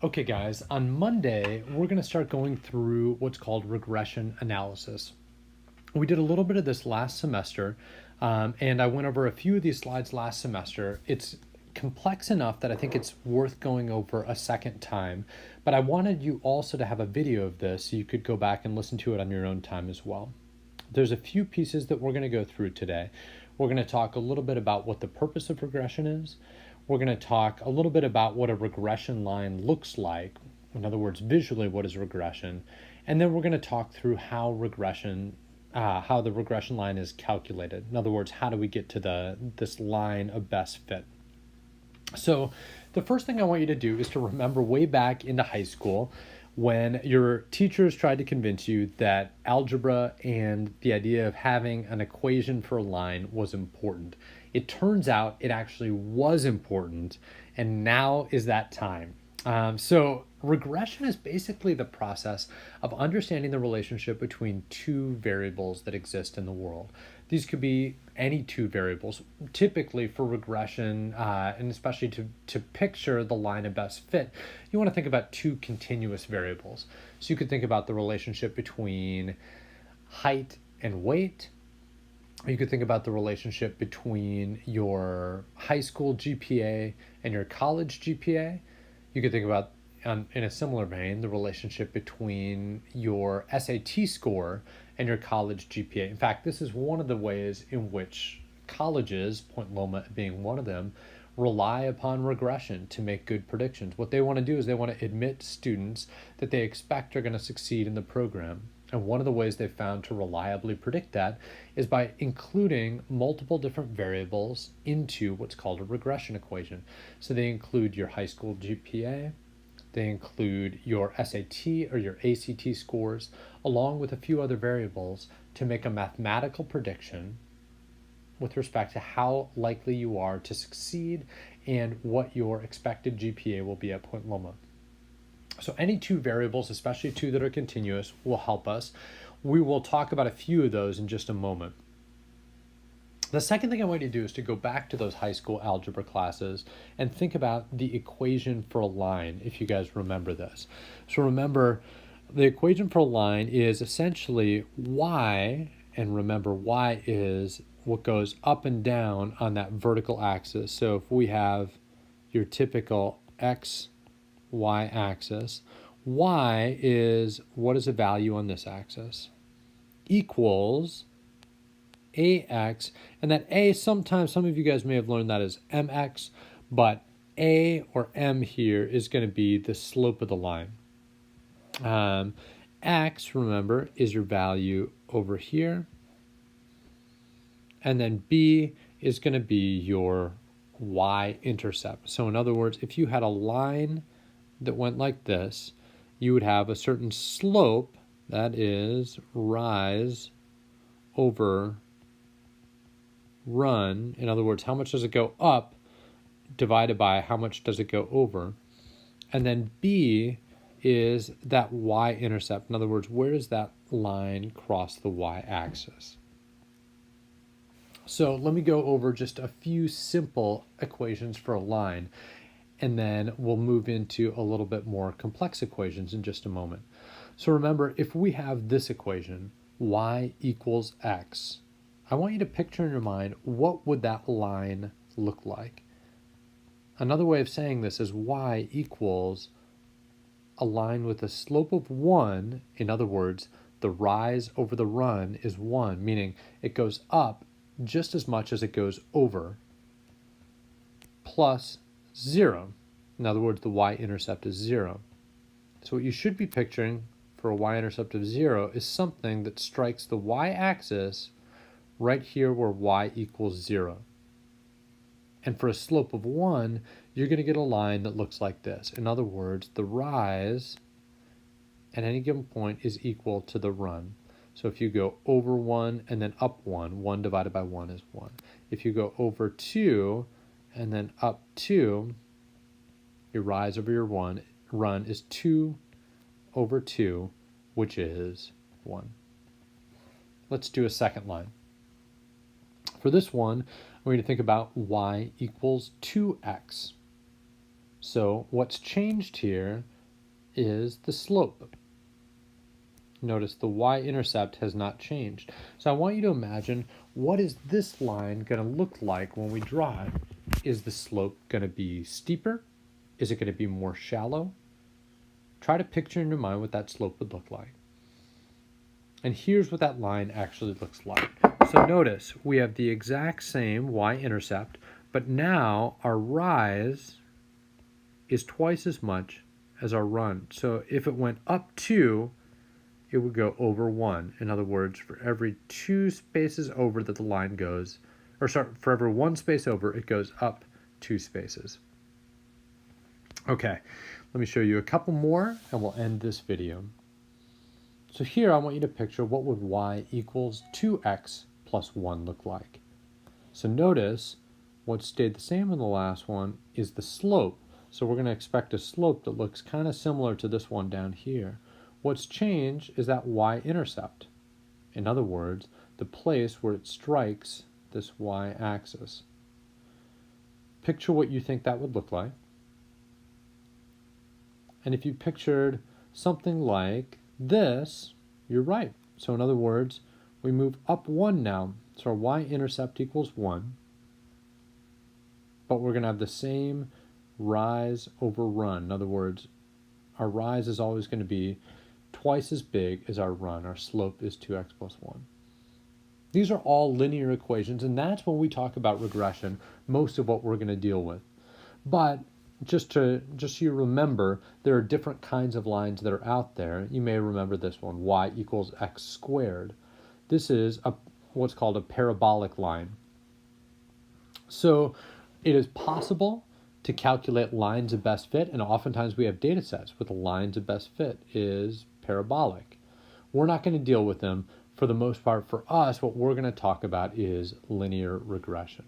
Okay, guys, on Monday, we're going to start going through what's called regression analysis. We did a little bit of this last semester, and I went over a few of these slides last semester. It's complex enough that I think it's worth going over a second time, but I wanted you also to have a video of this so you could go back and listen to it on your own time as well. There's a few pieces that we're going to go through today. We're going to talk a little bit about what the purpose of regression is. We're going to talk a little bit about what a regression line looks like. In other words, visually, what is regression? And then we're going to talk through how the regression line is calculated. In other words, how do we get to this line of best fit? So the first thing I want you to do is to remember way back into high school when your teachers tried to convince you that algebra and the idea of having an equation for a line was important. It turns out it actually was important, and now is that time. So regression is basically the process of understanding the relationship between two variables that exist in the world. These could be any two variables. Typically for regression, and especially to picture the line of best fit, you want to think about two continuous variables. So you could think about the relationship between height and weight. You could think about the relationship between your high school GPA and your college GPA. You could think about, in a similar vein, the relationship between your SAT score and your college GPA. In fact, this is one of the ways in which colleges, Point Loma being one of them, rely upon regression to make good predictions. What they want to do is they want to admit students that they expect are going to succeed in the program. And one of the ways they've found to reliably predict that is by including multiple different variables into what's called a regression equation. So they include your high school GPA, they include your SAT or your ACT scores, along with a few other variables to make a mathematical prediction with respect to how likely you are to succeed and what your expected GPA will be at Point Loma. So any two variables, especially two that are continuous, will help us. We will talk about a few of those in just a moment. The second thing I want you to do is to go back to those high school algebra classes and think about the equation for a line, if you guys remember this. So remember, the equation for a line is essentially y, and remember y is what goes up and down on that vertical axis. So if we have your typical x, y-axis, y is what is a value on this axis, equals ax, and that a, sometimes some of you guys may have learned that as mx, but a or m here is going to be the slope of the line. X, remember, is your value over here, and then b is going to be your y-intercept. So in other words, if you had a line that went like this, you would have a certain slope, that is rise over run. In other words, how much does it go up divided by how much does it go over. And then b is that y-intercept. In other words, where does that line cross the y-axis? So let me go over just a few simple equations for a line, and then we'll move into a little bit more complex equations in just a moment. So remember, if we have this equation, y equals x, I want you to picture in your mind, what would that line look like? Another way of saying this is y equals a line with a slope of 1. In other words, the rise over the run is 1, meaning it goes up just as much as it goes over, plus 0. In other words, the y-intercept is 0. So what you should be picturing for a y-intercept of 0 is something that strikes the y-axis right here where y equals 0. And for a slope of 1, you're going to get a line that looks like this. In other words, the rise at any given point is equal to the run. So if you go over 1 and then up 1, 1 divided by 1 is 1. If you go over 2 and then up 2, your rise over your run is 2 over 2, which is 1. Let's do a second line. For this one, we're going to think about y equals 2x. So what's changed here is the slope. Notice the y-intercept has not changed. So I want you to imagine, what is this line going to look like when we draw it? Is the slope going to be steeper? Is it going to be more shallow? Try to picture in your mind what that slope would look like. And here's what that line actually looks like. So notice we have the exact same y-intercept, but now our rise is twice as much as our run. So if it went up 2, it would go over 1. In other words, for every 2 spaces over that the line goes, or sorry, for every 1 space over, it goes up 2 spaces. Okay, let me show you a couple more and we'll end this video. So here I want you to picture what would y equals 2x plus 1 look like. So notice what stayed the same in the last one is the slope. So we're going to expect a slope that looks kind of similar to this one down here. What's changed is that y-intercept. In other words, the place where it strikes this y-axis. Picture what you think that would look like. And if you pictured something like this, you're right. So in other words, we move up 1 now. So our y-intercept equals 1. But we're going to have the same rise over run. In other words, our rise is always going to be twice as big as our run. Our slope is 2x plus 1. These are all linear equations, and that's when we talk about regression, most of what we're going to deal with. But just so you remember, there are different kinds of lines that are out there. You may remember this one, y equals x squared. This is what's called a parabolic line. So it is possible to calculate lines of best fit, and oftentimes we have data sets with the lines of best fit is parabolic. We're not going to deal with them. For the most part, for us, what we're going to talk about is linear regression.